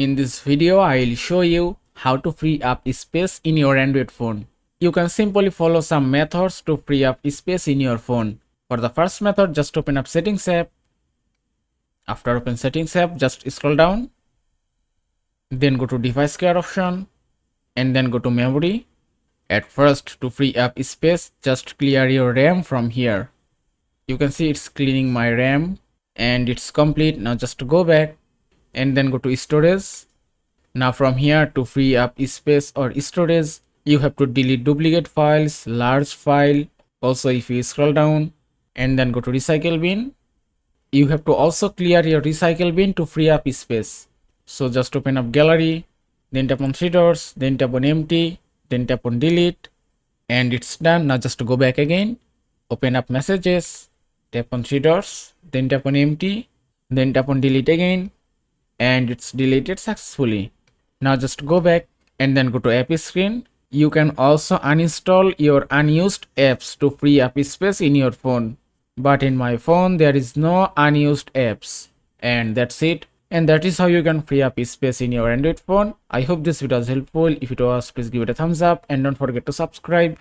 In this video, I will show you how to free up space in your Android phone. You can simply follow some methods to free up space in your phone. For the first method, just open up Settings app. After open Settings app, just scroll down. Then go to Device Care option and then go to Memory. At first, to free up space, just clear your RAM from here. You can see it's cleaning my RAM and it's complete. Now just go back and then go to Storage. Now from here, to free up space or storage, you have to delete duplicate files, large file. Also, if you scroll down and then go to Recycle Bin, you have to also clear your Recycle Bin to free up space. So just open up Gallery, then tap on 3 dots, then tap on Empty, then tap on Delete, and it's done. Now just go back again, open up Messages, tap on 3 dots, then tap on Empty, then tap on Delete again, and it's deleted successfully. Now just go back and then go to App Screen. You can also uninstall your unused apps to free up space in your phone. But in my phone, there is no unused apps. And that's it. And that is how you can free up space in your Android phone. I hope this video was helpful. If it was, please give it a thumbs up and don't forget to subscribe.